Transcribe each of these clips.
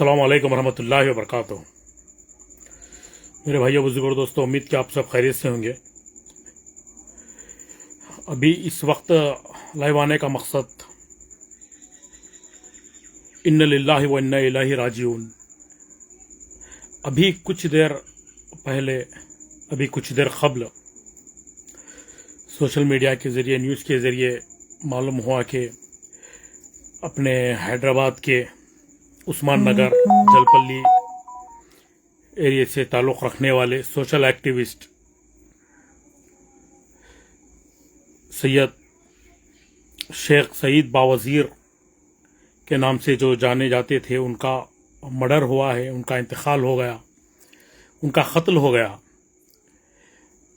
अस्सलाम वालेकुम रहमतुल्लाहि व बरकातुहू। मेरे भाइयों बुजुर्गों दोस्तों, उम्मीद कि आप सब खैरियत से होंगे। अभी इस वक्त लाइव आने का मकसद इन्ना लिल्लाहि व इन्ना इलैहि राजिऊन। अभी कुछ देर कबल सोशल मीडिया के ज़रिए, न्यूज़ के ज़रिए मालूम हुआ कि अपने हैदराबाद के उस्मान नगर जलपल्ली एरिया से ताल्लुक़ रखने वाले सोशल एक्टिविस्ट सैयद शेख सईद बावज़ीर के नाम से जो जाने जाते थे, उनका मर्डर हुआ है, उनका इंतकाल हो गया, उनका कत्ल हो गया।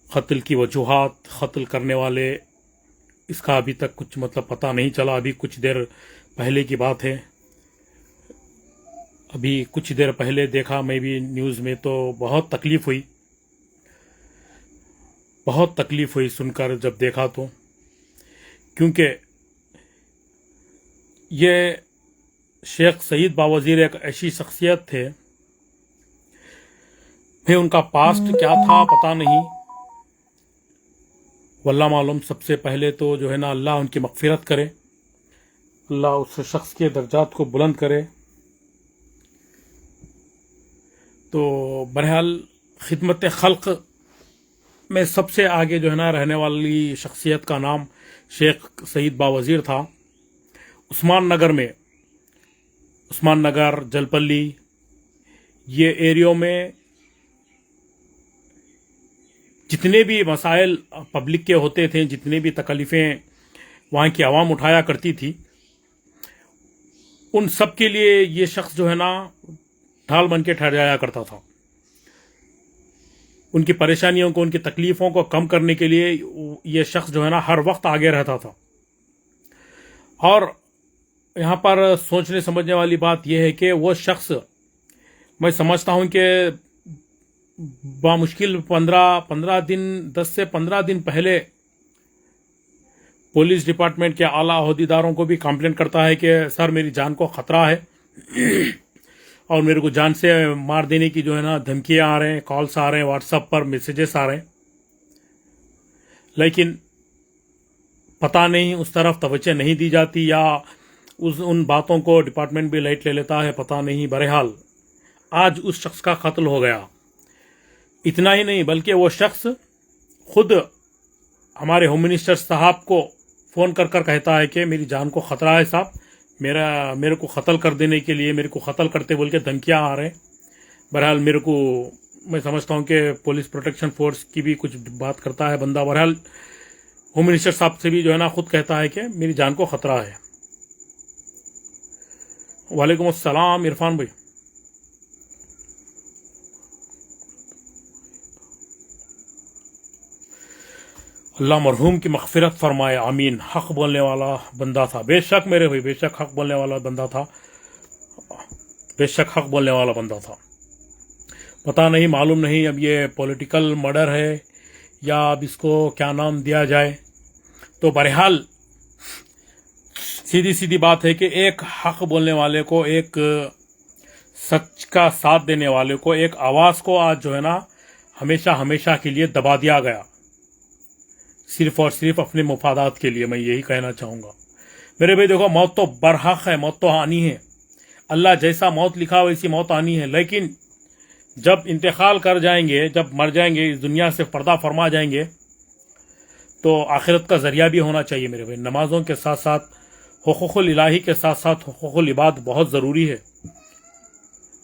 कत्ल की वजूहात, कत्ल करने वाले, इसका अभी तक कुछ पता नहीं चला। अभी कुछ देर पहले की बात है। अभी कुछ देर पहले देखा मैं भी न्यूज़ में, तो बहुत तकलीफ हुई सुनकर जब देखा तो, क्योंकि ये शेख सईद बावज़ीर एक ऐसी शख्सियत थे, भाई उनका पास्ट क्या था पता नहीं, वल्लाह मालूम। सबसे पहले तो जो है ना, अल्लाह उनकी मग़फ़िरत करे, अल्लाह उस शख्स के दर्जात को बुलंद करे। तो बहरहाल खिदमत खल्क़ में सबसे आगे जो है ना रहने वाली शख्सियत का नाम शेख सईद बावज़ीर था। उस्मान नगर जलपल्ली ये एरियो में जितने भी मसाइल पब्लिक के होते थे, जितने भी तकलीफ़ें वहाँ की आवाम उठाया करती थी, उन सब के लिए ये शख्स जो है ना ढाल बन के ठहर जाया करता था। उनकी परेशानियों को, उनकी तकलीफ़ों को कम करने के लिए ये शख्स जो है ना हर वक्त आगे रहता था। और यहाँ पर सोचने समझने वाली बात यह है कि वो शख्स, मैं समझता हूँ कि बामुश्किल 10 से 15 दिन पहले पुलिस डिपार्टमेंट के आला अहदेदारों को भी कंप्लेंट करता है कि सर मेरी जान को खतरा है और मेरे को जान से मार देने की जो है ना धमकियां आ रहे हैं, कॉल्स आ रहे हैं, व्हाट्सएप पर मैसेजेस आ रहे हैं। लेकिन पता नहीं उस तरफ तवज्जो नहीं दी जाती, या उन बातों को डिपार्टमेंट भी लाइट ले लेता है, पता नहीं। बहरहाल आज उस शख्स का कत्ल हो गया। इतना ही नहीं, बल्कि वो शख्स खुद हमारे होम मिनिस्टर साहब को फ़ोन कर कहता है कि मेरी जान को ख़तरा है साहब, मेरे को कत्ल कर देने के लिए, मेरे को कत्ल करते बोल के धमकियाँ आ रहे हैं। बहरहाल मैं समझता हूँ कि पुलिस प्रोटेक्शन फोर्स की भी कुछ बात करता है बंदा। बहरहाल होम मिनिस्टर साहब से भी जो है ना खुद कहता है कि मेरी जान को खतरा है। वालेकुम अस्सलाम इरफान भाई। अल्लाह मरहूम की मग़फ़िरत फरमाए, आमीन। हक़ बोलने वाला बंदा था, बेशक मेरे भाई, बेशक हक़ बोलने वाला बंदा था, बेशक हक़ बोलने वाला बंदा था। पता नहीं, मालूम नहीं अब ये पॉलिटिकल मर्डर है या अब इसको क्या नाम दिया जाए। तो बहरहाल सीधी सीधी बात है कि एक हक़ बोलने वाले को, एक सच का साथ देने वाले को, एक आवाज़ को आज जो है ना हमेशा के लिए दबा दिया गया, सिर्फ और सिर्फ अपने मुफादात के लिए। मैं यही कहना चाहूँगा मेरे भाई। देखो, मौत तो बरहक है, मौत तो आनी है। अल्लाह जैसा मौत लिखा वैसी मौत आनी है। लेकिन जब इंतकाल कर जाएंगे, जब मर जाएंगे, इस दुनिया से पर्दा फरमा जाएंगे, तो आखिरत का जरिया भी होना चाहिए मेरे भाई। नमाजों के साथ साथ हुकूकुल इलाही के साथ साथ हुकूकुल इबाद बहुत ज़रूरी है।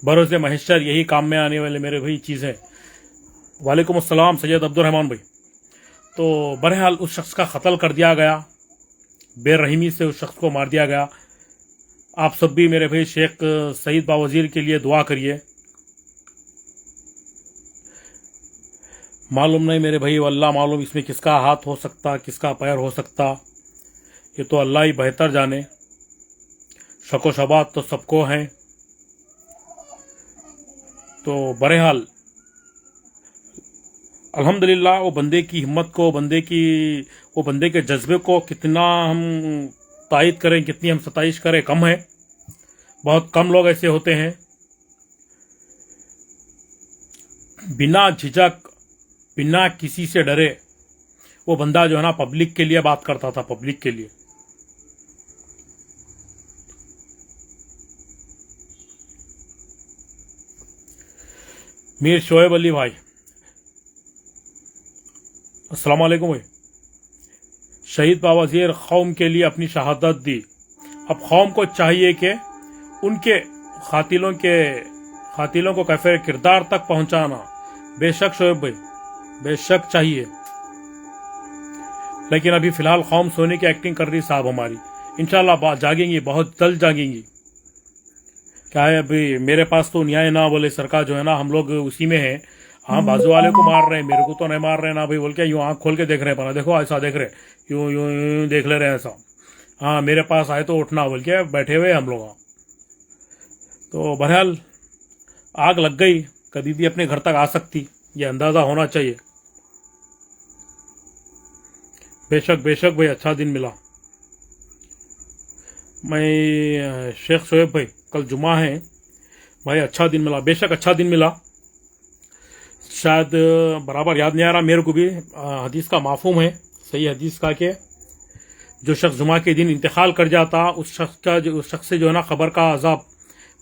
बरोज़ महशर यही काम में आने वाले मेरे भाई चीज़ है। वालेकुम अस्सलाम सैयद अब्दुर्रहमान भाई। तो बहरहाल उस शख्स का कत्ल कर दिया गया, बेरहमी से उस शख्स को मार दिया गया। आप सब भी मेरे भाई शेख सईद बावज़ीर के लिए दुआ करिए। मालूम नहीं मेरे भाई, अल्लाह मालूम इसमें किसका हाथ हो सकता, किसका पैर हो सकता, ये तो अल्लाह ही बेहतर जाने। शको शबात तो सबको हैं। तो बहरहाल अल्हम्दुलिल्लाह वो बंदे की हिम्मत को, वो बंदे के जज्बे को कितना हम तायद करें, कितनी हम सताइश करें, कम है। बहुत कम लोग ऐसे होते हैं बिना झिझक, बिना किसी से डरे वो बंदा जो है ना पब्लिक के लिए बात करता था, पब्लिक के लिए। मीर शोएब अली भाई, अस्सलाम वालेकुम भाई। शहीद बावजीर कौम के लिए अपनी शहादत दी। अब कौम को चाहिए कि उनके खातिलों को कैफे किरदार तक पहुंचाना। बेशक शोएब भाई, बेशक चाहिए, लेकिन अभी फिलहाल कौम सोने की एक्टिंग कर रही साहब हमारी। इंशाल्लाह जागेंगी, बहुत जल्द जागेंगी। क्या है अभी मेरे पास तो न्याय ना बोले सरकार जो है ना, हम लोग उसी में है। हाँ, बाजू वाले को मार रहे हैं, मेरे को तो नहीं मार रहे ना भाई बोल के यूं आंख खोल के देख रहे हैं, देखो ऐसा देख रहे, यूं यूं यूं देख ले रहे हैं ऐसा। हाँ, मेरे पास आए तो उठना बोल के बैठे हुए हम लोग। तो बहरहाल आग लग गई, कभी भी अपने घर तक आ सकती, ये अंदाजा होना चाहिए। बेशक बेशक भाई, अच्छा दिन मिला। मैं शेख शोएब भाई, कल जुमा है भाई, अच्छा दिन मिला, बेशक अच्छा दिन मिला। शायद बराबर याद नहीं आ रहा मेरे को भी, हदीस का माफूम है, सही हदीस का कि जो शख्स जुमा के दिन इंतकाल कर जाता उस शख्स से जो है ना खबर का अजाब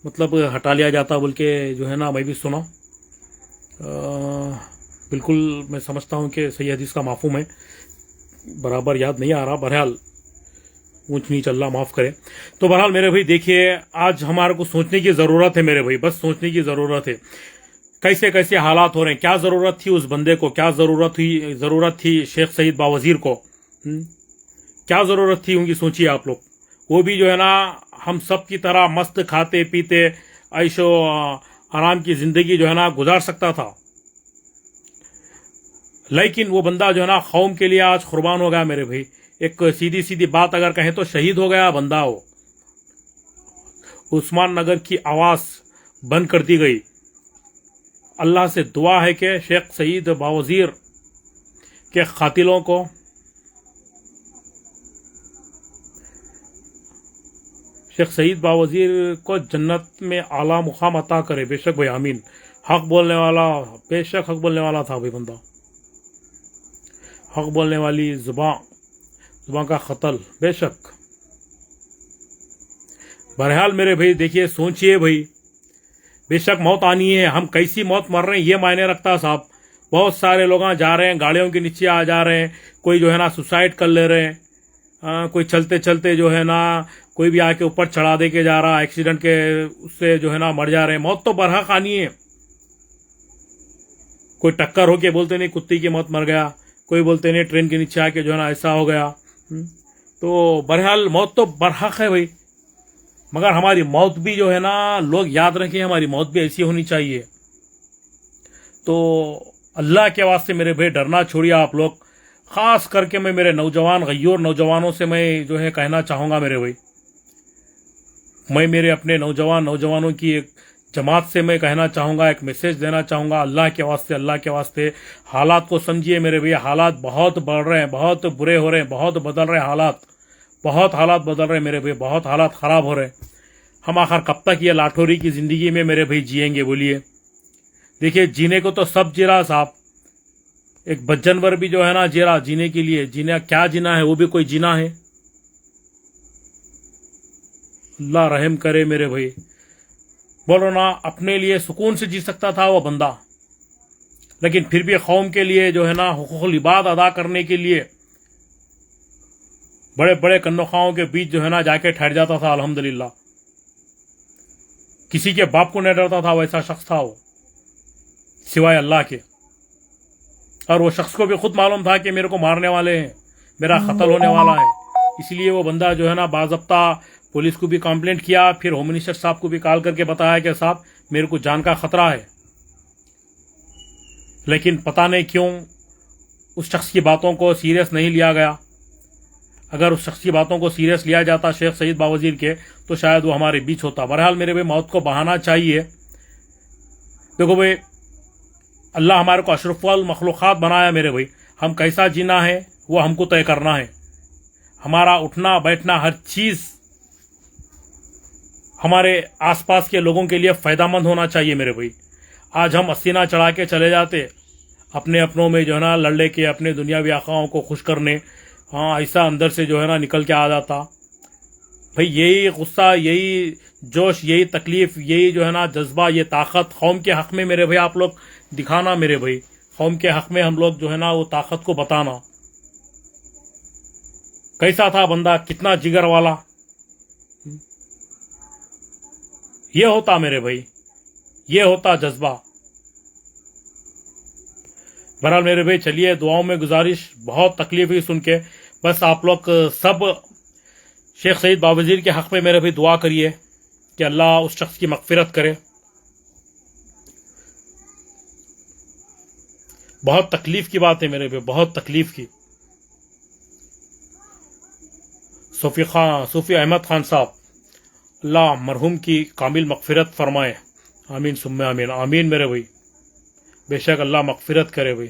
मतलब हटा लिया जाता बोल के जो है ना मैं भी सुना। बिल्कुल मैं समझता हूँ कि सही हदीस का माफूम है, बराबर याद नहीं आ रहा। बहरहाल ऊंच नीच अल्लाह माफ करे। तो बहरहाल मेरे भाई देखिए, आज हमारे को सोचने की जरूरत है मेरे भाई, बस सोचने की जरूरत है कैसे कैसे हालात हो रहे हैं। क्या जरूरत थी उस बंदे को, क्या जरूरत थी शेख सईद बावजीर को, क्या जरूरत थी उनकी, सोचिए आप लोग। वो भी जो है ना हम सब की तरह मस्त खाते पीते ऐशो आराम की जिंदगी जो है ना गुजार सकता था, लेकिन वो बंदा जो है ना कौम के लिए आज कुर्बान हो गया मेरे भाई। एक सीधी सीधी बात अगर कहें तो शहीद हो गया बंदा। वो उस्मान नगर की आवाज बंद कर दी गई। अल्लाह से दुआ है कि शेख सईद बावजीर के खातिलों को शेख सईद बावजीर को जन्नत में आला मुकाम अता करे। बेशक भाई आमीन। हक बोलने वाला, बेशक हक बोलने वाला था भाई बंदा, हक बोलने वाली जुबान का कत्ल, बेशक। बहरहाल मेरे भाई देखिए, सोचिए भाई, बेशक मौत आनी है, हम कैसी मौत मर रहे हैं ये मायने रखता साहब। बहुत सारे लोग जा रहे हैं, गाड़ियों के नीचे आ जा रहे हैं, कोई जो है ना सुसाइड कर ले रहे हैं, कोई चलते चलते जो है ना कोई भी आके ऊपर चढ़ा दे के जा रहा, एक्सीडेंट के उससे जो है ना मर जा रहे हैं। मौत तो बरहक आनी है। कोई टक्कर होके बोलते नहीं कुत्ती की मौत मर गया, कोई बोलते नहीं ट्रेन के नीचे आके जो है ना ऐसा हो गया। तो बहरहाल मौत तो बरहक है भाई, मगर हमारी मौत भी जो है ना लोग याद रखें, हमारी मौत भी ऐसी होनी चाहिए। तो अल्लाह के वास्ते मेरे भाई डरना छोड़िए आप लोग। खास करके मैं मेरे नौजवान गय्योर नौजवानों से मैं जो है कहना चाहूंगा मेरे भाई, मैं मेरे अपने नौजवानों की एक जमात से मैं कहना चाहूंगा, एक मैसेज देना चाहूंगा। अल्लाह के वास्ते हालात को समझिए मेरे भाई। हालात बहुत बढ़ रहे हैं, बहुत बुरे हो रहे हैं, बहुत बदल रहे हैं हालात, बहुत हालात बदल रहे हैं मेरे भाई, बहुत हालात खराब हो रहे हैं। हम आखिर कब तक ये लाठोरी की जिंदगी में मेरे भाई जिएंगे बोलिए। देखिए जीने को तो सब जी रहा साहब, एक बच्चनवर भी जो है ना जी रहा जीने के लिए। जीना क्या जीना है, वो भी कोई जीना है। अल्लाह रहम करे मेरे भाई। बोलो ना, अपने लिए सुकून से जी सकता था वो बंदा, लेकिन फिर भी कौम के लिए जो है ना हुकूकुल इबाद अदा करने के लिए बड़े बड़े कन्नौखाओं के बीच जो है ना जाके ठहर जाता था। अल्हम्दुलिल्लाह, किसी के बाप को नहीं डरता था, वैसा शख्स था वो, सिवाय अल्लाह के। और वो शख्स को भी खुद मालूम था कि मेरे को मारने वाले हैं, मेरा कत्ल होने वाला है। इसलिए वो बंदा जो है ना बाज़ाब्ता पुलिस को भी कंप्लेंट किया, फिर होम मिनिस्टर साहब को भी कॉल करके बताया कि साहब मेरे को जान का खतरा है। लेकिन पता नहीं क्यों उस शख्स की बातों को सीरियस नहीं लिया गया। अगर उस शख्स की बातों को सीरियस लिया जाता शेख सईद बावजीर के, तो शायद वो हमारे बीच होता। बहरहाल मेरे भाई मौत को बहाना चाहिए। देखो भाई, अल्लाह हमारे को अशरफुल मखलूक़ात बनाया मेरे भाई, हम कैसा जीना है वो हमको तय करना है। हमारा उठना बैठना हर चीज हमारे आसपास के लोगों के लिए फायदामंद होना चाहिए मेरे भाई। आज हम सीना चढ़ा के चले जाते, अपने अपनों में जो है ना लड़ लेके अपने दुनियावी आकाओं को खुश करने। हाँ, ऐसा अंदर से जो है ना निकल के आ जाता। भाई यही गुस्सा, यही जोश, यही तकलीफ, यही जो है ना जज्बा, ये ताकत कौम के हक में मेरे भाई आप लोग दिखाना। मेरे भाई कौम के हक में हम लोग जो है ना वो ताकत को बताना। कैसा था बंदा, कितना जिगर वाला, ये होता मेरे भाई, ये होता जज्बा। बहरहाल मेरे भाई चलिए, दुआओं में गुजारिश, बहुत तकलीफ हुई सुन के। बस आप लोग सब शेख सईद बावजीर के हक में मेरे भाई दुआ करिए कि अल्लाह उस शख्स की मगफिरत करे। बहुत तकलीफ की बात है मेरे भाई, बहुत तकलीफ की। सूफी अहमद खान साहब, अल्लाह मरहूम की कामिल मगफिरत फरमाए। आमीन सुम्मे आमीन, आमीन मेरे भाई। बेशक अल्लाह मगफिरत करे भाई।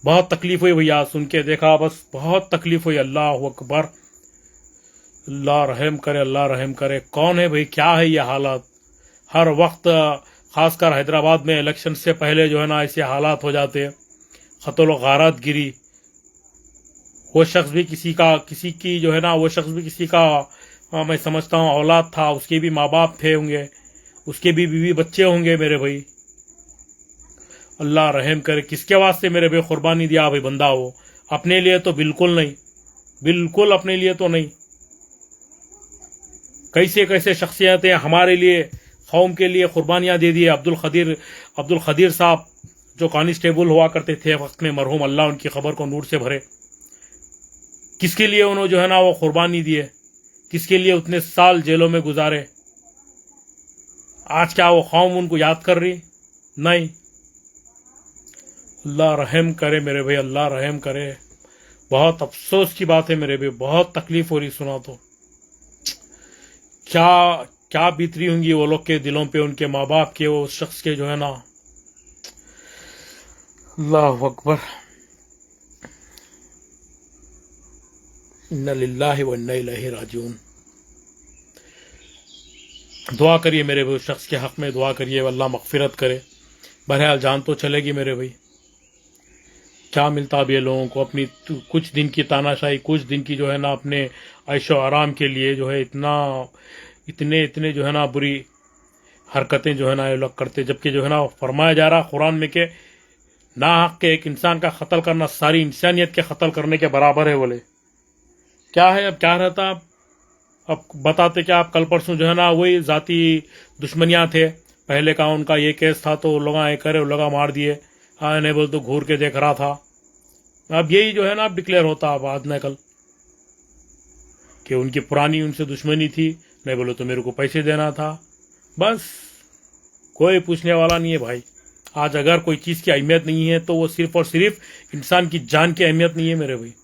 बहुत तकलीफ हुई भैया सुन के, देखा बस बहुत तकलीफ हुई। अल्लाह अकबर, अल्लाह रहम करे, अल्लाह रहम करे। कौन है भाई, क्या है ये हालात? हर वक्त खासकर हैदराबाद में इलेक्शन से पहले जो है ना ऐसे हालात हो जाते, खतल गारत गिरी। वो शख्स भी किसी की जो है ना, वो शख्स भी किसी का मैं समझता हूँ औलाद था, उसके भी माँ बाप थे होंगे, उसके भी बीवी बच्चे होंगे मेरे भाई। अल्लाह रहम करे। किसके वास्ते मेरे भाई कुर्बानी दिया भाई बंदा? वो अपने लिए तो बिल्कुल नहीं, बिल्कुल अपने लिए तो नहीं। कैसे कैसे शख्सियतें हमारे लिए, कौम के लिए कुर्बानियां दे दी। अब्दुल खदीर साहब जो कांस्टेबल हुआ करते थे वक्त में, मरहूम, अल्लाह उनकी खबर को नूर से भरे। किसके लिए उन्होंने जो है ना वो कुर्बानी दिए, किसके लिए उतने साल जेलों में गुजारे? आज क्या वो कौम उनको याद कर रही? नहीं। अल्लाह रहम करे मेरे भाई, अल्लाह रहम करे। बहुत अफसोस की बात है मेरे भाई, बहुत तकलीफ हो रही सुना तो। क्या क्या बीत रही होंगी वो लोग के दिलों पे, उनके माँ बाप के, वो शख्स के जो है ना। अल्लाह अकबर। इन्ना लिल्लाहि व इन्ना इलैहि राजिऊन। दुआ करिए मेरे भाई, उस शख्स के हक में दुआ करिए, अल्लाह मगफिरत करे। बहरहाल जान तो चलेगी मेरे भाई। क्या मिलता अब ये लोगों को? अपनी कुछ दिन की तानाशाही, कुछ दिन की जो है ना अपने ऐशो आराम के लिए जो है इतने जो है ना बुरी हरकतें जो है ना ये लोग करते। जबकि जो है ना फरमाया जा रहा कुरान में कि ना हक के एक इंसान का कत्ल करना सारी इंसानियत के कत्ल करने के बराबर है। बोले क्या है? अब क्या रहता? अब बताते क्या? आप कल परसों जो है ना वही जाती दुश्मनियां थे। पहले का उनका ये केस था तो लोग आए करे, लोग मार दिए। हाँ, नहीं बोल तो घूर के देख रहा था। अब यही जो है ना अब डिक्लेयर होता अब आज न कल कि उनकी पुरानी उनसे दुश्मनी थी, नहीं बोलो तो मेरे को पैसे देना था। बस कोई पूछने वाला नहीं है भाई। आज अगर कोई चीज की अहमियत नहीं है तो वो सिर्फ और सिर्फ इंसान की जान की अहमियत नहीं है मेरे भाई।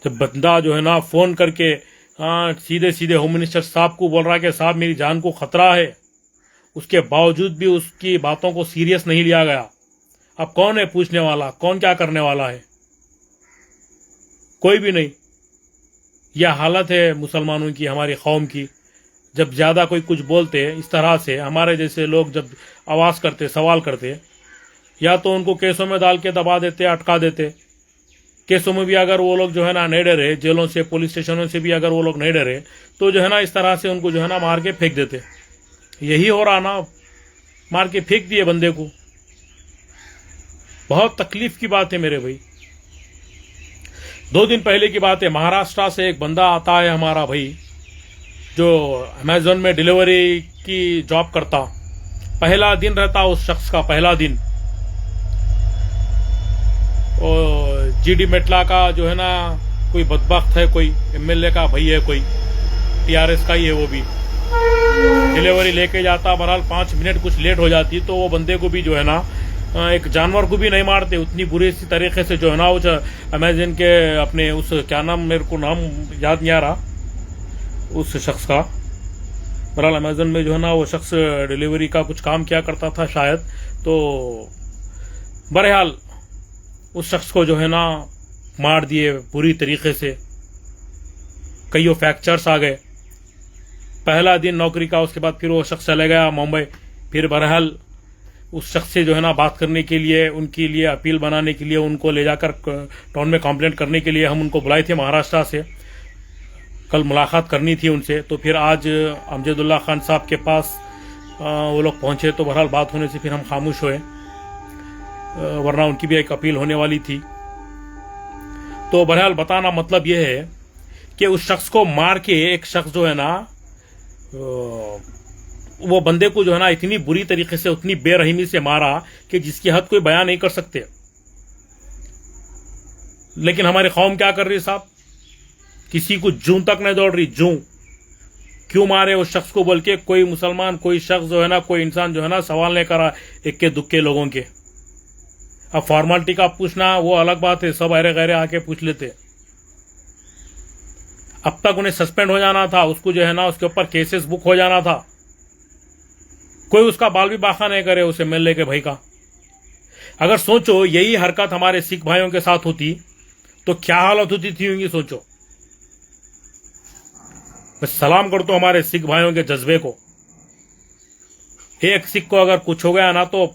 जब बंदा जो है ना फोन करके सीधे सीधे होम मिनिस्टर साहब को बोल रहा है कि साहब मेरी जान को खतरा है, उसके बावजूद भी उसकी बातों को सीरियस नहीं लिया गया। अब कौन है पूछने वाला? कौन क्या करने वाला है? कोई भी नहीं। यह हालत है मुसलमानों की, हमारी कौम की। जब ज्यादा कोई कुछ बोलते इस तरह से, हमारे जैसे लोग जब आवाज करते, सवाल करते, या तो उनको केसों में डाल के दबा देते, अटका देते। केसों में भी अगर वो लोग जो है ना नहीं डरे, जेलों से, पुलिस स्टेशनों से भी अगर वो लोग नहीं डरे, तो जो है ना इस तरह से उनको जो है ना मार के फेंक देते। यही हो रहा ना, मार के फेंक दिए बंदे को। बहुत तकलीफ की बात है मेरे भाई। 2 दिन पहले की बात है, महाराष्ट्र से एक बंदा आता है हमारा भाई, जो अमेज़न में डिलीवरी की जॉब करता। पहला दिन रहता उस शख्स का, पहला दिन। और जीडी मेटला का जो है ना कोई बदबख्त है, कोई एमएलए का भाई है, कोई टीआरएस का ही है, वो भी डिलीवरी लेके जाता। बहरहाल 5 मिनट कुछ लेट हो जाती तो वो बंदे को भी जो है ना, एक जानवर को भी नहीं मारते, उतनी बुरी सी तरीके से जो है ना उस अमेज़न के अपने उस क्या नाम, मेरे को नाम याद नहीं आ रहा उस शख्स का। बहरहाल अमेज़न में जो है ना वो शख्स डिलीवरी का कुछ काम किया करता था शायद। तो बहरहाल उस शख्स को जो है ना मार दिए बुरी तरीके से। कईयों फ्रैक्चर्स आ गए। पहला दिन नौकरी का, उसके बाद फिर वो शख्स चले गया मुंबई फिर बहरहाल उस शख्स से जो है ना बात करने के लिए, उनके लिए अपील बनाने के लिए, उनको ले जाकर टाउन में कंप्लेंट करने के लिए हम उनको बुलाए थे महाराष्ट्र से। कल मुलाकात करनी थी उनसे, तो फिर आज अमजदुल्ला खान साहब के पास वो लोग पहुंचे, तो बहरहाल बात होने से फिर हम खामोश हुए, वरना उनकी भी एक अपील होने वाली थी। तो बहरहाल बताना मतलब यह है कि उस शख्स को मार के एक शख्स जो है ना, वो बंदे को जो है ना इतनी बुरी तरीके से, उतनी बेरहमी से मारा कि जिसकी हद कोई बयान नहीं कर सकते। लेकिन हमारी कौम क्या कर रही है साहब, किसी को जूं तक नहीं दौड़ रही, जूं क्यों मारे उस शख्स को बोल के कोई मुसलमान, कोई शख्स जो है ना, कोई इंसान जो है ना सवाल नहीं करा इक्के दुक्के लोगों के। अब फॉर्मेलिटी का पूछना वो अलग बात है, सब अरे गहरे आके पूछ लेते। अब तक उन्हें सस्पेंड हो जाना था, उसको जो है ना उसके ऊपर केसेस बुक हो जाना था, कोई उसका बाल भी बाखा नहीं करे उसे मिलने के भाई का। अगर सोचो यही हरकत हमारे सिख भाइयों के साथ होती तो क्या हालत होती थी होंगी, सोचो। मैं सलाम करता हूं हमारे सिख भाइयों के जज्बे को। एक सिख को अगर कुछ हो गया ना, तो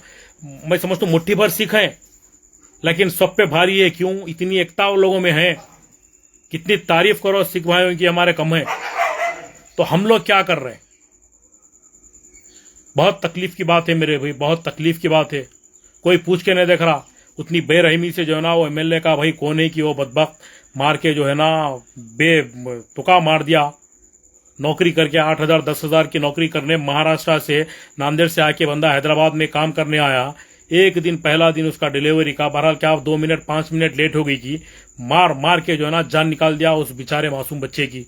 मैं समझता हूं मुट्ठी भर सिख हैं, लेकिन सब पे भारी है। क्यों? इतनी एकता लोगों में है। कितनी तारीफ करो सिख भाइयों की, हमारे कम है। तो हम लोग क्या कर रहे हैं? बहुत तकलीफ की बात है मेरे भाई, बहुत तकलीफ की बात है। कोई पूछ के नहीं देख रहा। उतनी बेरहमी से जो है ना वो एमएलए का भाई कौन है कि वो बदबख्त मार के जो है ना तुका मार दिया। नौकरी करके 8,000 10,000 की नौकरी करने महाराष्ट्र से, नांदेड़ से आके बंदा हैदराबाद में काम करने आया। एक दिन, पहला दिन उसका डिलीवरी का, बहरहाल क्या 2 मिनट 5 मिनट लेट हो गई कि मार मार के जो है ना जान निकाल दिया उस बेचारे मासूम बच्चे की।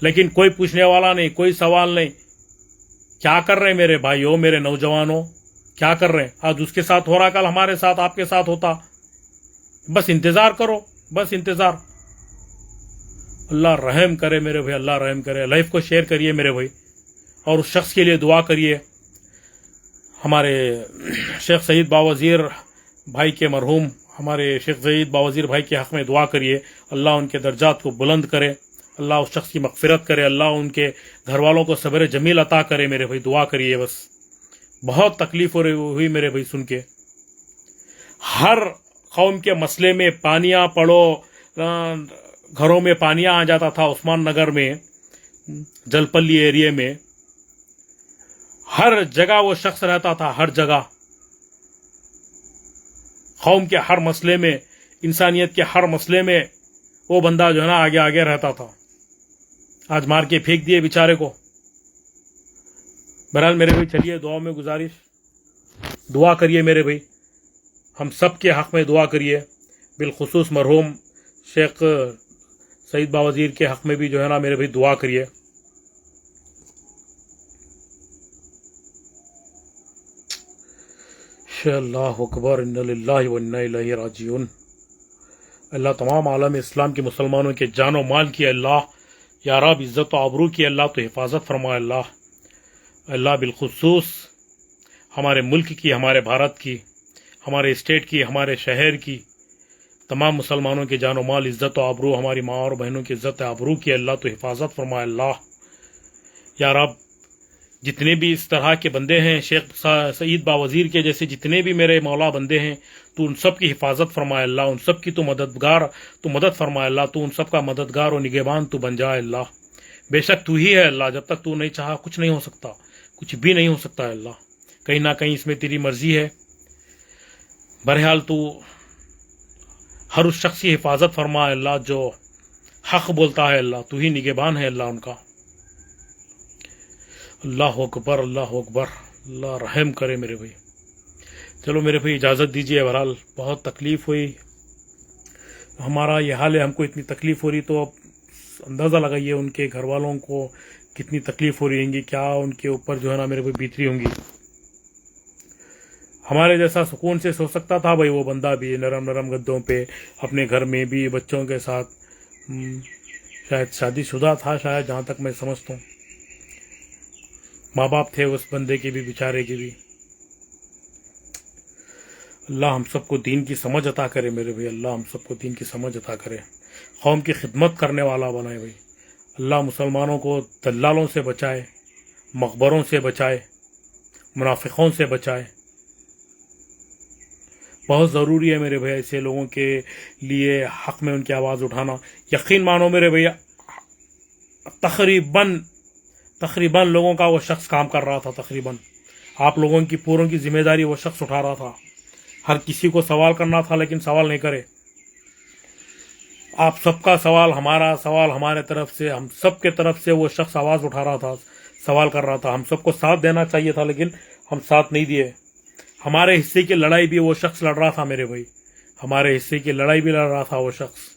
लेकिन कोई पूछने वाला नहीं, कोई सवाल नहीं। क्या कर रहे हैं मेरे भाइयों, मेरे नौजवानों, क्या कर रहे हैं? आज उसके साथ हो रहा, कल हमारे साथ, आपके साथ होता। बस इंतजार करो, बस इंतजार। अल्लाह रहम करे मेरे भाई, अल्लाह रहम करे। लाइफ को शेयर करिए मेरे भाई, और उस शख्स के लिए दुआ करिए। हमारे शेख सईद बावजीर भाई के मरहूम, हमारे शेख सईद बावजीर भाई के हक में दुआ करिए। अल्लाह उनके दर्जात को बुलंद करे, अल्लाह उस शख्स की मगफिरत करे, अल्लाह उनके घर वालों को सब्र जमील अता करे मेरे भाई। दुआ करिए बस। बहुत तकलीफ हो रही हुई मेरे भाई सुन के। हर कौम के मसले में पानियां पड़ो, घरों में पानियां आ जाता था। उस्मान नगर में, जलपल्ली एरिया में, हर जगह वो शख्स रहता था, हर जगह। कौम के हर मसले में, इंसानियत के हर मसले में वो बंदा जो है ना आगे आगे रहता था। आज मार के फेंक दिए बेचारे को। बहरहाल मेरे भाई चलिए, दुआ में गुजारिश, दुआ करिए मेरे भाई। हम सब के हक में दुआ करिए। बिलखुसूस मरहूम शेख सईद बावजीर के हक में भी जो है ना मेरे भाई दुआ करिए। अल्लाहु अकबर, इन्ना लिल्लाहि व इन्ना इलैहि राजिऊन। अल्लाह तमाम आलम इस्लाम के मुसलमानों के जानो माल की अल्लाह या रब इज़्ज़त व आबरू की अल्लाह तो हिफाजत फरमाए अल्लाह। अल्लाह बिलखुसूस हमारे मुल्क की, हमारे भारत की, हमारे स्टेट की, हमारे शहर की तमाम मुसलमानों के जानो माल, इज़्ज़त व आबरू, हमारी माँ और बहनों की इज़्ज़त आबरू की अल्लाह तो हिफाजत फरमाए अल्लाह। या रब जितने भी इस तरह के बंदे हैं, शेख सईद बावजीर के जैसे जितने भी मेरे मौला बंदे हैं, तो उन सब की हिफाजत फरमाए अल्लाह। उन सब की तो मदद फरमाए अल्लाह। तो उन सब का मददगार और निगहबान तो बन जाए अल्लाह। बेशक तू ही है अल्लाह, जब तक तू नहीं चाहा कुछ नहीं हो सकता, कुछ भी नहीं हो सकता है अल्लाह। कहीं ना कहीं इसमें तेरी मर्जी है। बहरहाल तू हर उस शख्स की हिफाजत फरमा अल्लाह जो हक बोलता है अल्लाह। तू ही निगहबान है अल्लाह उनका। अल्लाह अकबर, अल्लाह अकबर। अल्लाह रहम करे मेरे भाई। चलो मेरे भाई इजाज़त दीजिए। बहरहाल बहुत तकलीफ़ हुई, हमारा ये हाल है, हमको इतनी तकलीफ़ हो रही, तो अब अंदाज़ा लगाइए उनके घर वालों को कितनी तकलीफ़ हो रही होंगी, क्या उनके ऊपर जो है ना मेरे भाई बीत रही होंगी। हमारे जैसा सुकून से सो सकता था भाई वो बंदा भी, नरम नरम गद्दों पे, अपने घर में भी बच्चों के साथ। शायद शादीशुदा था, शायद, जहाँ तक मैं समझता हूँ। माँ बाप थे उस बंदे के भी, बेचारे के भी। अल्लाह हम सबको दीन की समझ अता करे मेरे भाई। अल्लाह हम सबको दीन की समझ अता करे, कौम की खिदमत करने वाला बनाए भाई। अल्लाह मुसलमानों को दल्लालों से बचाए, मकबरों से बचाए, मुनाफिकों से बचाए। बहुत ज़रूरी है मेरे भैया ऐसे लोगों के लिए हक में उनकी आवाज़ उठाना। यकीन मानो मेरे भैया, तकरीबन तकरीबन लोगों का वो शख्स काम कर रहा था। तकरीबन आप लोगों की पूरों की जिम्मेदारी वो शख्स उठा रहा था। हर किसी को सवाल करना था, लेकिन सवाल नहीं करे। आप सबका सवाल, हमारा सवाल हमारे तरफ से, हम सब के तरफ से वो शख्स आवाज़ उठा रहा था, सवाल कर रहा था। हम सबको साथ देना चाहिए था, लेकिन हम साथ नहीं दिए। हमारे हिस्से की लड़ाई भी वो शख्स लड़ रहा था मेरे भाई। हमारे हिस्से की लड़ाई भी लड़ रहा था वो शख्स।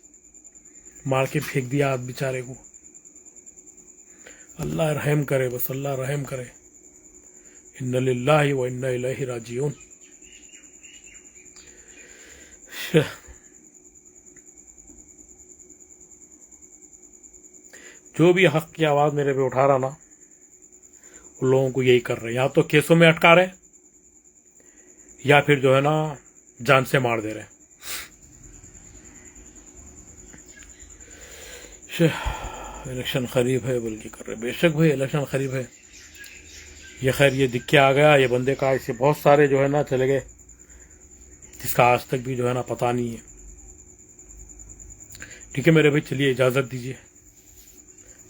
मार के फेंक दिया आज बेचारे को। अल्लाह रहम करे, बस अल्लाह रहम करे। इन्ना लिल्लाहि व इन्ना इलैहि राजिऊन। जो भी हक की आवाज़ मेरे पे उठा रहा ना, उन लोगों को यही कर रहे हैं। या तो केसों में अटका रहे, या फिर जो है ना जान से मार दे रहे हैं। इलेक्शन करीब है बल्कि कर रहे। बेशक भाई इलेक्शन करीब है। ये खैर ये दिख के आ गया ये बंदे का। ऐसे बहुत सारे जो है ना चले गए, जिसका आज तक भी जो है ना पता नहीं है। ठीक है मेरे भाई, चलिए इजाज़त दीजिए।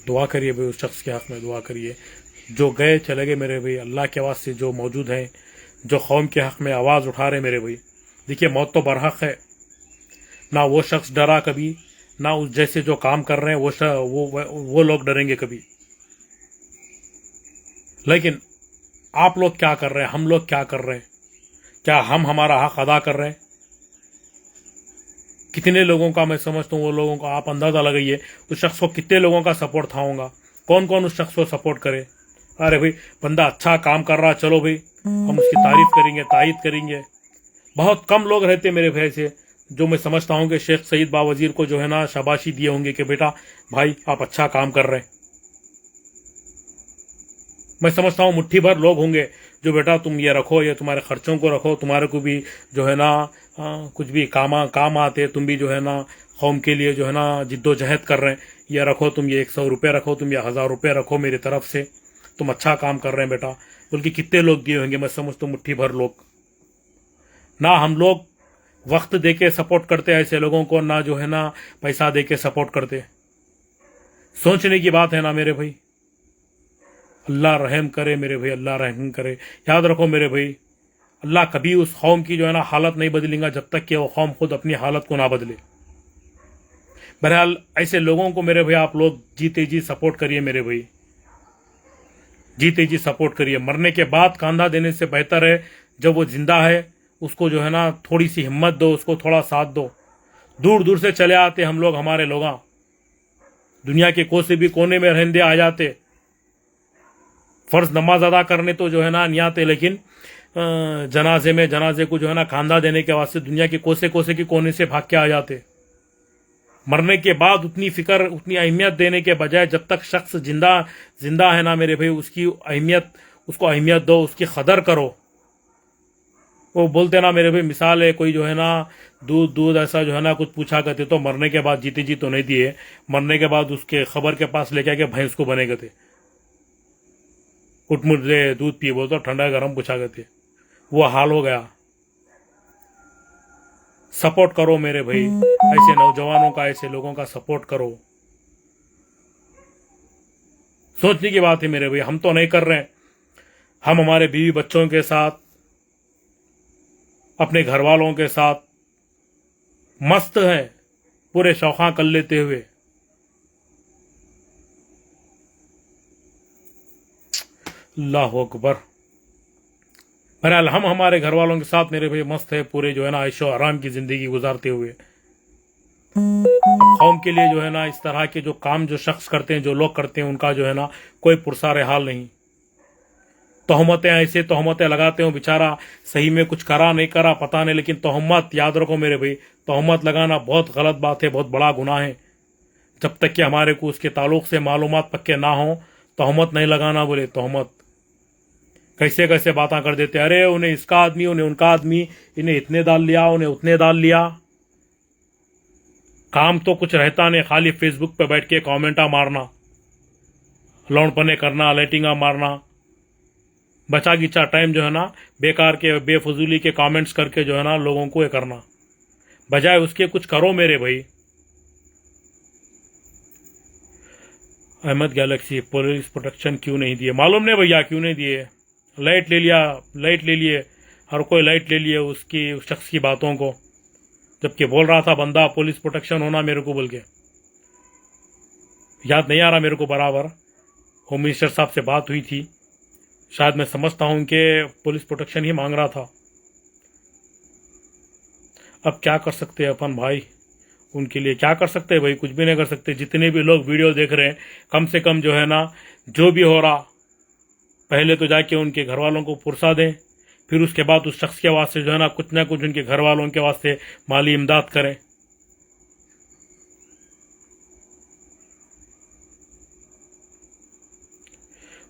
दुआ करिए भाई, उस शख्स के हक़ में दुआ करिए। जो गए चले गए मेरे भाई, अल्लाह के वास्ते जो मौजूद हैं, जो कौम के हक़ में आवाज़ उठा रहे मेरे भाई। देखिए मौत तो बरहक़ है। ना वो शख्स डरा कभी, ना उस जैसे जो काम कर रहे हैं वो लोग डरेंगे कभी। लेकिन आप लोग क्या कर रहे हैं, हम लोग क्या कर रहे हैं? क्या हम हमारा हक़ अदा कर रहे हैं? कितने लोगों का मैं समझता हूँ, वो लोगों का आप अंदाज़ा लगाइए उस शख्स को कितने लोगों का सपोर्ट था होगा। कौन कौन उस शख्स को सपोर्ट करे? अरे भाई बंदा अच्छा काम कर रहा, चलो भाई हम उसकी तारीफ करेंगे, तायद करेंगे। बहुत कम लोग रहते मेरे भाई से जो मैं समझता हूँ कि शेख सईद बावजीर को जो है ना शाबाशी दिए होंगे कि बेटा भाई आप अच्छा काम कर रहे हैं। मैं समझता हूँ मुट्ठी भर लोग होंगे जो बेटा तुम ये रखो, ये तुम्हारे खर्चों को रखो, तुम्हारे को भी जो है ना कुछ भी काम आते, तुम भी जो है ना कौम के लिए जो है ना जिद्दोजहद कर रहे हैं, ये रखो तुम, ये 100 रुपये रखो तुम, ये 1000 रुपये रखो मेरी तरफ से, तुम अच्छा काम कर रहे हैं बेटा। बल्कि कितने लोग दिए होंगे, मैं समझता हूँ मुट्ठी भर लोग। ना हम लोग वक्त दे के सपोर्ट करते ऐसे लोगों को, ना जो है ना पैसा दे के सपोर्ट करते। सोचने की बात है ना मेरे भाई। अल्लाह रहम करे मेरे भाई, अल्लाह रहम करे। याद रखो मेरे भाई, अल्लाह कभी उस कौम की जो है ना हालत नहीं बदलेगा जब तक कि वो कौम खुद अपनी हालत को ना बदले। बहरहाल ऐसे लोगों को मेरे भाई आप लोग जीते जी सपोर्ट करिए मेरे भाई, जीते जी सपोर्ट करिए। मरने के बाद कांधा देने से बेहतर है जब वो जिंदा है उसको जो है ना थोड़ी सी हिम्मत दो, उसको थोड़ा साथ दो। दूर दूर से चले आते हम लोग, हमारे लोग दुनिया के कोसे भी कोने में रहने आ जाते, फर्ज नमाज अदा करने तो जो है ना नहीं आते, लेकिन जनाजे को जो है ना खांदा देने के वास्ते दुनिया के कोसे कोसे के कोने से भाग के आ जाते। मरने के बाद उतनी फिक्र, उतनी अहमियत देने के बजाय जब तक शख्स जिंदा है ना मेरे भाई, उसको अहमियत दो, उसकी कदर करो। वो बोलते ना मेरे भाई, मिसाल है कोई जो है ना दूध ऐसा जो है ना कुछ पूछा करते तो मरने के बाद जीते जी तो नहीं दिए, मरने के बाद उसके खबर के पास लेके आके भैंस को बने गए थे, उठ मुझे दूध पी, बोलते ठंडा गर्म पूछा करते। वो हाल हो गया। सपोर्ट करो मेरे भाई, ऐसे नौजवानों का, ऐसे लोगों का सपोर्ट करो। सोचने की बात है मेरे भाई, हम तो नहीं कर रहे। हम हमारे बीवी बच्चों के साथ, अपने घर वालों के साथ मस्त हैं, पूरे शौक़ां कर लेते हुए। अल्लाह अकबर। बहरहाल हम हमारे घर वालों के साथ मेरे भाई मस्त है, पूरे जो है ना ऐशो आराम की जिंदगी गुजारते हुए। कौम के लिए जो है ना इस तरह के जो काम जो शख्स करते हैं, जो लोग करते हैं, उनका जो है ना कोई पुरसारे हाल नहीं। तोहमतें ऐसे तोहमतें लगाते हो, बेचारा सही में कुछ करा नहीं करा पता नहीं, लेकिन तोहमत याद रखो मेरे भाई, तोहमत लगाना बहुत गलत बात है, बहुत बड़ा गुनाह है। जब तक कि हमारे को उसके ताल्लुक से मालूमात पक्के ना हो, तोहमत नहीं लगाना। बोले तोहमत कैसे कैसे बातें कर देते, अरे उन्हें इसका आदमी, उन्हें उनका आदमी, इन्हें इतने डाल लिया, उन्हें उतने डाल लिया। काम तो कुछ रहता नहीं, खाली फेसबुक पे बैठ के कॉमेंटा मारना, लौंडपने करना, लेटिंगा मारना, बचा खिंचा टाइम जो है ना बेकार के बेफजूली के कमेंट्स करके जो है ना लोगों को ये करना, बजाय उसके कुछ करो मेरे भाई। अहमद गैलेक्सी, पुलिस प्रोटेक्शन क्यों नहीं दिए? मालूम नहीं भैया क्यों नहीं दिए। लाइट ले लिया, लाइट ले लिए, हर कोई लाइट ले लिए उसकी, उस शख्स की बातों को, जबकि बोल रहा था बंदा पुलिस प्रोटेक्शन होना मेरे को बोल के। याद नहीं आ रहा मेरे को बराबर, होम मिनिस्टर साहब से बात हुई थी, शायद मैं समझता हूं कि पुलिस प्रोटेक्शन ही मांग रहा था। अब क्या कर सकते हैं अपन भाई, उनके लिए क्या कर सकते हैं भाई? कुछ भी नहीं कर सकते। जितने भी लोग वीडियो देख रहे हैं, कम से कम जो है ना जो भी हो रहा, पहले तो जाके उनके घर वालों को पुरसा दें, फिर उसके बाद उस शख्स के वास्ते जो है ना कुछ उनके घर वालों के वास्ते माली इमदाद करें।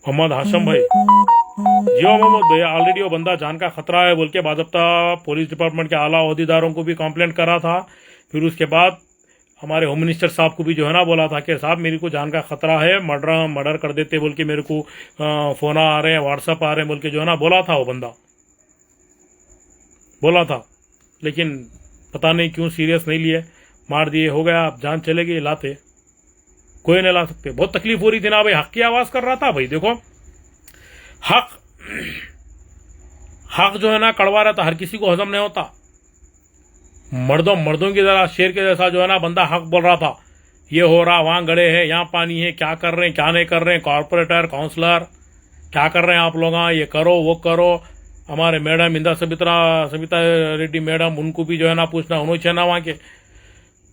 मोहम्मद हाशम भाई, जियो मोहम्मद भैया, ऑलरेडी वो बंदा जान का खतरा है बोल के बाज़ाब्ता पुलिस डिपार्टमेंट के आला ओहदेदारों को भी कंप्लेंट करा था। फिर उसके बाद हमारे होम मिनिस्टर साहब को भी जो है ना बोला था कि साहब मेरे को जान का खतरा है, मर्डर कर देते बोल के मेरे को फोन आ रहे हैं, व्हाट्सअप आ रहे हैं बोल के जो है ना बोला था, वो बंदा बोला था। लेकिन पता नहीं क्यों सीरियस नहीं लिए, मार दिए, हो गया, अब जान चले गई, लाते कोई नहीं ला सकते। बहुत तकलीफ हो रही थी ना भाई, हक की आवाज कर रहा था भाई। देखो हक जो है ना कड़वा रहता, हर किसी को हजम नहीं होता। मर्दों की तरह शेर के जैसा जो है ना बंदा हक बोल रहा था, ये हो रहा, वहां गड़े हैं, यहाँ पानी है, क्या कर रहे हैं क्या नहीं कर रहे हैं, कॉर्पोरेटर काउंसलर क्या कर रहे हैं आप लोग, ये करो वो करो। हमारे मैडम इंदा सबिता रेड्डी मैडम, उनको भी जो है ना पूछना, उन्होंने ना वहां के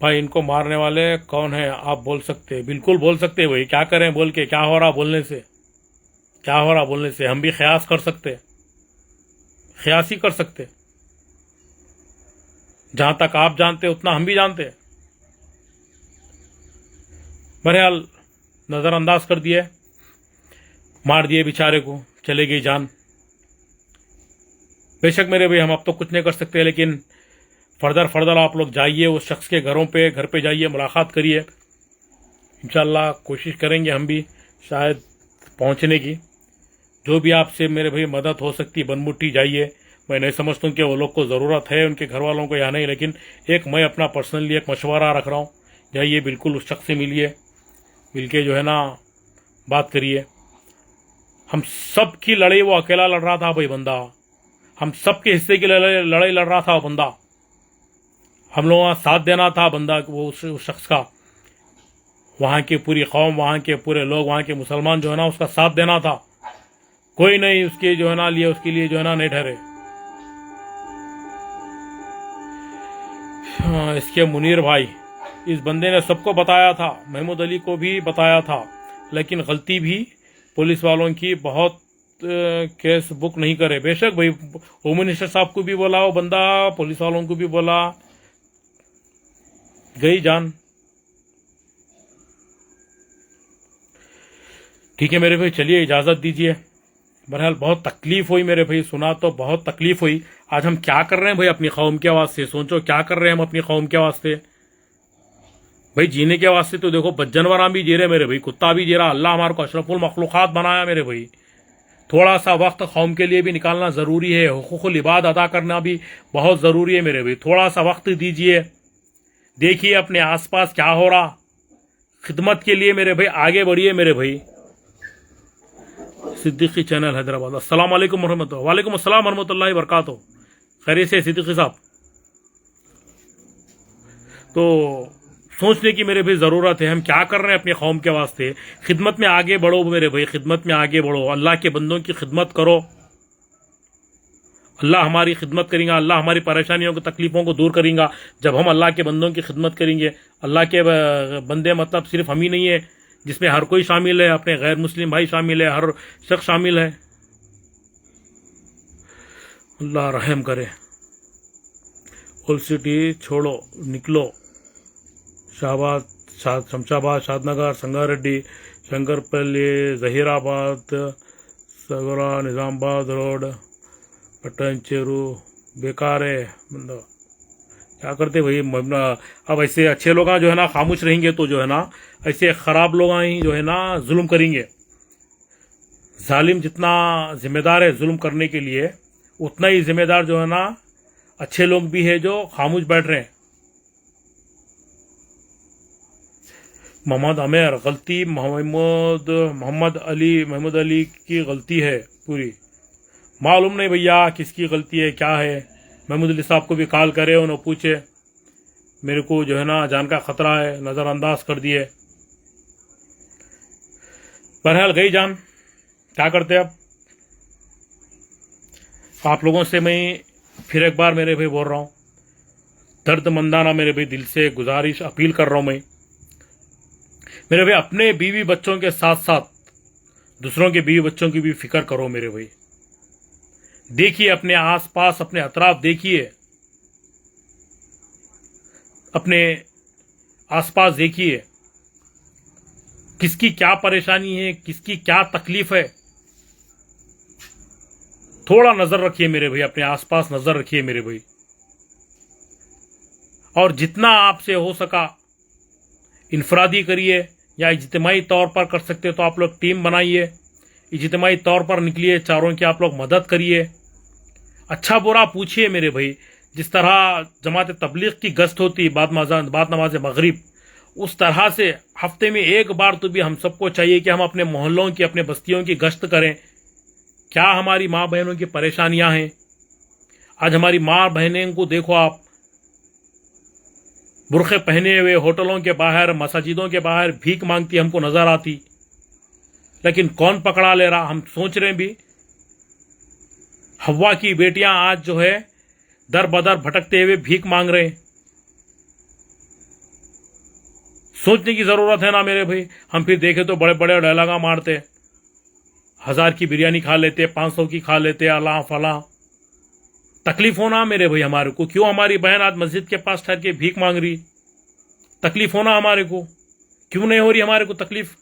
भाई इनको मारने वाले कौन है, आप बोल सकते, बिल्कुल बोल सकते भाई, क्या करें बोल के, क्या हो रहा बोलने से, क्या हो रहा बोलने से, हम भी ख्यास कर सकते, ख्यास ही कर सकते। जहां तक आप जानते उतना हम भी जानते। बहरहाल नजरअंदाज कर दिए, मार दिए बेचारे को, चले गई जान। बेशक मेरे भाई हम अब तो कुछ नहीं कर सकते, लेकिन फर्दर आप लोग जाइए उस शख्स के घर पे जाइए, मुलाकात करिए। इंशाल्लाह कोशिश करेंगे हम भी शायद पहुंचने की। जो भी आपसे मेरे भाई मदद हो सकती है बनमुट्टी जाइए। मैं नहीं समझता हूँ कि वो लोग को ज़रूरत है उनके घर वालों को या नहीं, लेकिन एक मैं अपना पर्सनली एक मशवरा रख रहा हूँ, जाइए बिल्कुल उस शख्स से मिलिए, मिलके जो है ना बात करिए। हम सब की लड़ाई वो अकेला लड़ रहा था भाई बंदा, हम सबके हिस्से की लड़ाई लड़ रहा था वो बंदा, हम लोगों का साथ देना था बंदा, वो उस शख्स का, वहां की पूरी कौम, वहां के पूरे लोग, वहां के मुसलमान जो है ना उसका साथ देना था। कोई नहीं उसके जो है ना लिए, उसके लिए जो है ना नहीं ठहरे। इसके मुनीर भाई, इस बंदे ने सबको बताया था, महमूद अली को भी बताया था, लेकिन गलती भी पुलिस वालों की, बहुत केस बुक नहीं करे। बेशक भाई होम मिनिस्टर साहब को भी बोला वो बंदा, पुलिस वालों को भी बोला, गई जान। ठीक है मेरे भाई, चलिए इजाजत दीजिए। बहरहाल बहुत तकलीफ हुई मेरे भाई, सुना तो बहुत तकलीफ हुई। आज हम क्या कर रहे हैं भाई अपनी कौम के वास्ते, सोचो क्या कर रहे हैं हम अपनी कौम के वास्ते भाई। जीने के वास्ते तो देखो जानवर भी जी रहे मेरे भाई, कुत्ता भी जी रहा। अल्लाह हमारे को अशरफुल मखलूकात बनाया मेरे भाई। थोड़ा सा वक्त कौम के लिए भी निकालना जरूरी है, हुकूकुल इबाद अदा करना भी बहुत जरूरी है मेरे भाई। थोड़ा सा वक्त दीजिए, देखिए अपने आसपास क्या हो रहा, खिदमत के लिए मेरे भाई आगे बढ़िए मेरे भाई। सिद्दीकी चैनल हैदराबाद, अस्सलाम वालेकुम रहमतुल्लाह, वालेकुम अस्सलाम रहमतुल्लाहि व बरकातहू। खैरियत से सिद्दीकी साहब? तो सोचने की मेरे भाई जरूरत है, हम क्या कर रहे हैं अपनी कौम के वास्ते। खिदमत में आगे बढ़ो मेरे भाई, खिदमत में आगे बढ़ो, अल्लाह के बंदों की खिदमत करो। अल्लाह हमारी खिदमत करेगा, अल्लाह हमारी परेशानियों को तकलीफों को दूर करेगा जब हम अल्लाह के बंदों की खिदमत करेंगे। अल्लाह के बंदे मतलब सिर्फ हम ही नहीं है, जिसमें हर कोई शामिल है, अपने गैर मुस्लिम भाई शामिल है, हर शख्स शामिल है। अल्लाह रहम करे। ओल्ड सिटी छोड़ो, निकलो, शमशाबाद, शादनगर, संगारेड्डी, शंकरपल्ली, जहीराबाद, सगरा, निजामाबाद रोड, पटन चेरू, बेकार है मतलब क्या करते भाई। अब ऐसे अच्छे लोग जो है ना खामोश रहेंगे तो जो है ना ऐसे खराब लोग ही जो है ना जुल्म करेंगे। जालिम जितना जिम्मेदार है जुल्म करने के लिए, उतना ही जिम्मेदार जो है ना अच्छे लोग भी है जो खामोश बैठ रहे हैं। मोहम्मद आमिर गलती मोहम्मद अली की गलती है पूरी। मालूम नहीं भैया किसकी गलती है क्या है। महमूद अली साहब को भी कॉल करे, उन्हें पूछे, मेरे को जो है ना जान का खतरा है, नज़रअंदाज कर दिए। बहरहाल गई जान, क्या करते अब। आप लोगों से मैं फिर एक बार मेरे भाई बोल रहा हूँ, दर्दमंदाना मेरे भाई दिल से गुजारिश अपील कर रहा हूँ मैं, मेरे भाई अपने बीवी बच्चों के साथ साथ दूसरों के बीवी बच्चों की भी फिक्र करो मेरे भाई। देखिए अपने आसपास, अपने अतराफ देखिए, अपने आसपास देखिए किसकी क्या परेशानी है, किसकी क्या तकलीफ है। थोड़ा नजर रखिए मेरे भाई, अपने आसपास नजर रखिए मेरे भाई। और जितना आपसे हो सका इनफरादी करिए या इज्तिमाई तौर पर कर सकते तो आप लोग टीम बनाइए, इज्तिमाई तौर पर निकलिए, चारों की आप लोग मदद करिए, अच्छा बुरा पूछिए मेरे भाई। जिस तरह जमात तबलीग की गश्त होती बाद नमाज मगरिब, उस तरह से हफ्ते में एक बार तो भी हम सबको चाहिए कि हम अपने मोहल्लों की, अपने बस्तियों की गश्त करें। क्या हमारी माँ बहनों की परेशानियां हैं। आज हमारी माँ बहनें को देखो आप, बुरखे पहने हुए होटलों के बाहर, मस्जिदों के बाहर भीख मांगती हमको नजर आती, लेकिन कौन पकड़ा ले रहा। हम सोच रहे हैं भी, हवा की बेटियां आज जो है दर बदर भटकते हुए भीख मांग रहे हैं। सोचने की जरूरत है ना मेरे भाई। हम फिर देखे तो बड़े बड़े डायलॉगा मारते, 1000 की बिरयानी खा लेते, 500 की खा लेते, अल्लाह फला। तकलीफ होना मेरे भाई हमारे को। क्यों हमारी बहन आज मस्जिद के पास ठहर के भीख मांग रही, तकलीफ होना हमारे को क्यों नहीं हो रही हमारे को तकलीफ।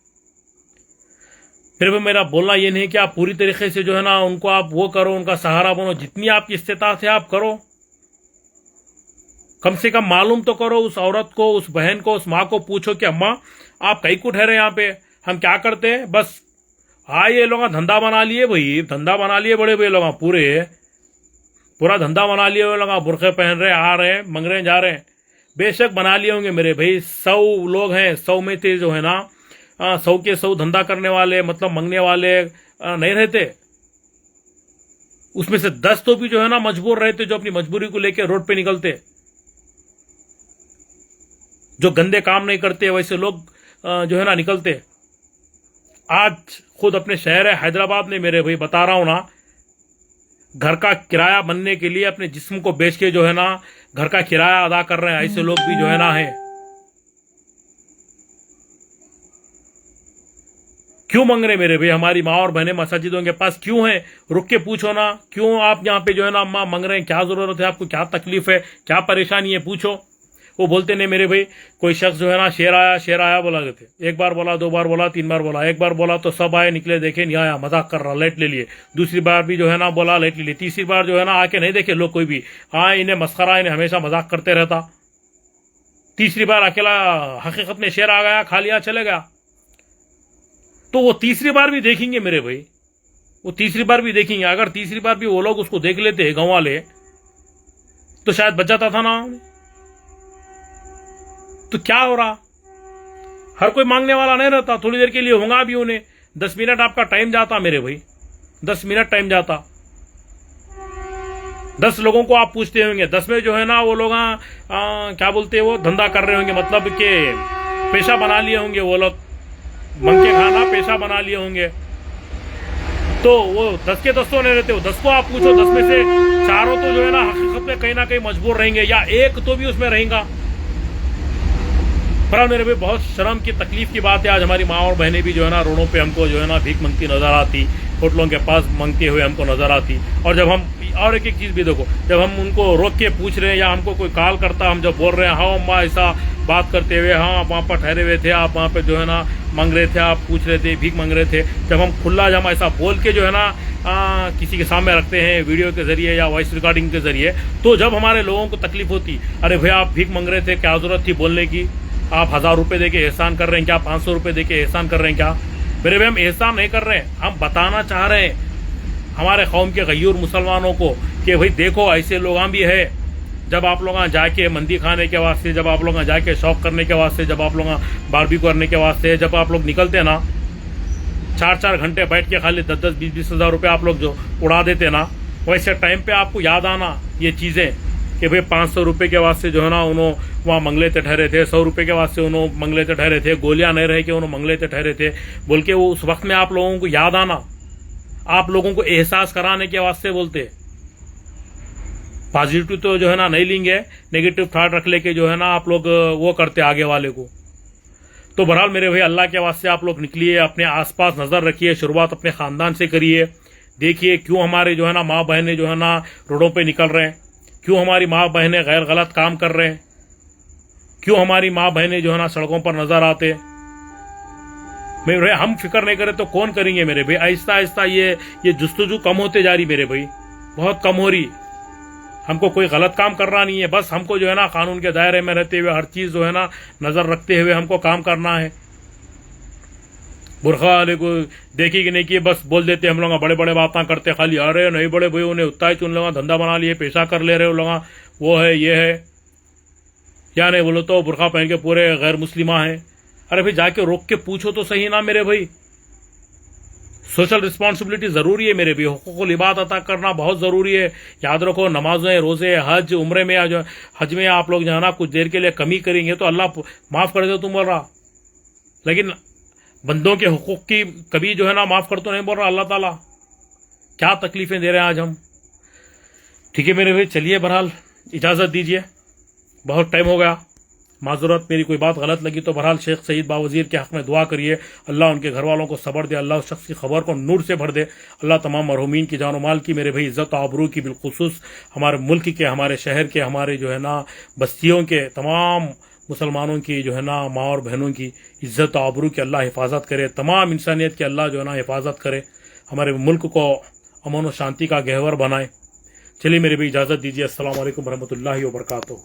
फिर भी मेरा बोलना ये नहीं कि आप पूरी तरीके से जो है ना उनको आप वो करो, उनका सहारा बनो, जितनी आपकी इस्तेताअत है आप करो। कम से कम मालूम तो करो उस औरत को, उस बहन को, उस माँ को पूछो कि अम्मा आप कहीं को ठहरे यहाँ पे, हम क्या करते हैं। बस ये लोग धंधा बना लिए भाई, धंधा बना लिए बड़े भाई लोग, पूरा धंधा बना लिए वो लोग, बुरखे पहन रहे, आ रहे, मंग रहे, जा रहे हैं। बेशक बना लिए होंगे मेरे भाई, 100 लोग हैं, 100 में से जो है ना 100 के 100 धंधा करने वाले, मतलब मंगने वाले नहीं रहते। उसमें से 10 तो भी जो है ना मजबूर रहते, जो अपनी मजबूरी को लेकर रोड पे निकलते, जो गंदे काम नहीं करते वैसे लोग जो है ना निकलते। आज खुद अपने शहर है हैदराबाद में मेरे भाई बता रहा हूं ना, घर का किराया बनने के लिए अपने जिस्म को बेच के जो है ना घर का किराया अदा कर रहे हैं। ऐसे लोग भी जो है ना है। क्यों मांग रहे मेरे भाई हमारी माँ और बहनें मस्जिदों के पास क्यों हैं। रुक के पूछो ना, क्यों आप यहाँ पे जो है ना अम्मा मांग रहे हैं, क्या जरूरत है आपको, क्या तकलीफ है, क्या परेशानी है, पूछो। वो बोलते नहीं मेरे भाई, कोई शख्स जो है ना शेर आया बोला थे, एक बार बोला, 2 बार बोला, 3 बार बोला, एक बार बोला तो सब आए निकले, देखे नहीं आया, मजाक कर रहा, लेट ले लिए। दूसरी बार भी जो है ना बोला, लेट ले लिए। तीसरी बार जो है ना आके नहीं देखे लोग कोई भी, इन्हें मस्खरा, इन्हें हमेशा मजाक करते रहता। तीसरी बार अकेला हकीकत में शेर आ गया, खा लिया, चले गया। तो वो तीसरी बार भी देखेंगे मेरे भाई, वो तीसरी बार भी देखेंगे। अगर तीसरी बार भी वो लोग उसको देख लेते गांव वाले, तो शायद बच जाता था ना। तो क्या हो रहा, हर कोई मांगने वाला नहीं रहता, थोड़ी देर के लिए होगा भी उन्हें। 10 मिनट आपका टाइम जाता मेरे भाई, 10 मिनट टाइम जाता। 10 लोगों को आप पूछते होंगे, 10 में जो है ना वो लोग क्या बोलते हैं, वो धंधा कर रहे होंगे, मतलब के पेशा बना लिए होंगे वो लोग, मंग के खाना पेशा बना लिए होंगे। तो वो 10 के 10 तो नहीं रहते, वो 10 को आप पूछो, 10 में से 4 तो जो है ना हकीकत में कहीं ना कहीं मजबूर रहेंगे, या एक तो भी उसमें रहेगा। पर मेरे भी बहुत शर्म की तकलीफ की बात है, आज हमारी माँ और बहनें भी जो है ना रोडों पे हमको जो है ना भीख मांगती नजर आती, होटलों के पास मांगते हुए हमको नजर आती। और जब हम और एक चीज भी देखो, जब हम उनको रोक के पूछ रहे हैं या हमको कोई कॉल करता, हम जब बोल रहे हैं हाँ अम्मा ऐसा बात करते हुए, हाँ आप वहाँ पर ठहरे हुए थे, आप वहाँ पे जो है ना मांग रहे थे, आप पूछ रहे थे, भीख मांग रहे थे, जब हम खुला जब ऐसा बोल के जो है ना किसी के सामने रखते हैं वीडियो के जरिए या वॉइस रिकॉर्डिंग के जरिए, तो जब हमारे लोगों को तकलीफ होती, अरे भैया आप भीख मांग रहे थे, क्या जरूरत थी बोलने की, आप 1000 रुपये दे के एहसान कर रहे हैं क्या, 500 रुपये दे के एहसान कर रहे हैं क्या, मेरे भाई हम एहसान नहीं कर रहे हैं, हम बताना चाह रहे हैं हमारे कौम के गयूर मुसलमानों को कि भाई देखो ऐसे लोग भी है। जब आप लोग जाके मंदी खाने के वास्ते, जब आप लोग जाके शौक करने के वास्ते, जब आप लोग बारबेक्यू करने के वास्ते, जब आप लोग निकलते ना 4-4 घंटे बैठ के खाली 10-10, 20-20 हज़ार रुपये आप लोग जो उड़ा देते ना, वैसे टाइम पे आपको याद आना ये चीज़ें कि भाई 500 रुपये के वास्ते जो है ना उन्होंने वहाँ मंगलेते ठहरे थे, 100 रुपये के वास्ते उन्होंने मंगलेते ठहरे थे, गोलियां नहीं रहे कि उन्होंने मंगलेते ठहरे थे बोल के वो उस वक्त में आप लोगों को याद आना, आप लोगों को एहसास कराने के वास्ते बोलते। पॉजिटिव तो जो है ना नहीं लेंगे, नेगेटिव थॉट रख लेके जो है ना आप लोग वो करते आगे वाले को। तो बहरहाल मेरे भाई अल्लाह के वास्ते आप लोग निकलिए, अपने आसपास नजर रखिए, शुरुआत अपने खानदान से करिए। देखिए क्यों हमारे जो है ना माँ बहनें जो है ना रोडों पे निकल रहे हैं, क्यों हमारी माँ बहनें गैर गलत काम कर रहे हैं, क्यों हमारी माँ बहनें जो है ना सड़कों पर नजर आते। मेरे भाई हम फिक्र नहीं करें तो कौन करेंगे मेरे भाई। आहिस्ता आहिस्ता ये जुस्तजू कम होते जा रही मेरे भाई, बहुत कम हो रही। हमको कोई गलत काम करना नहीं है, बस हमको जो है ना कानून के दायरे में रहते हुए हर चीज जो है ना नजर रखते हुए हमको काम करना है। बुरखा वाले को देखी कि नहीं कि बस बोल देते हम लोग बड़े बड़े बातें करते खाली, अरे नहीं बड़े भाई उन्हें उतना ही चुन लोग धंधा बना लिए, पेशा कर ले रहे हो लोग, वो है ये है, या नहीं बोलो तो बुरखा पहन के पूरे गैर मुस्लिमा है। अरे भाई जाके रोक के पूछो तो सही ना मेरे भाई। सोशल रिस्पॉन्सिबिलिटी जरूरी है मेरे भी, हुकूकुल इबाद अता करना बहुत जरूरी है। याद रखो नमाजें, रोजे, हज, उम्रे में जो हज में आप लोग जो है ना कुछ देर के लिए कमी करेंगे तो अल्लाह माफ कर दे तुम बोल रहा, लेकिन बंदों के हुकूक की कभी जो है ना माफ कर तो नहीं बोल रहा अल्लाह ताला। क्या तकलीफें दे रहे हैं आज हम। ठीक है मेरे भाई, चलिए बहरहाल इजाजत दीजिए, बहुत टाइम हो गया। माजूरत, मेरी कोई बात गलत लगी तो बहरहाल शेख सईद बावजीर के हक में दुआ करिए, अल्लाह उनके घर वालों को सब्र दे, अल्लाह उस शख्स की खबर को नूर से भर दे, अल्लाह तमाम मरहूमीन की जान माल की मेरे भाई इज्जत आबरू की, बिलखुसूस हमारे मुल्क के, हमारे शहर के, हमारे जो है ना बस्तियों के तमाम मुसलमानों की जो है ना माँ और बहनों की इज्जत आबरू की अल्लाह हिफाजत करे, तमाम इंसानियत की अल्लाह जो है ना हिफाजत करे, हमारे मुल्क को अमन और शांति का गहवर बनाए। चलिए मेरे भाई इजाजत दीजिए, अस्सलाम वालेकुम रहमतुल्लाहि व बरकातुहू।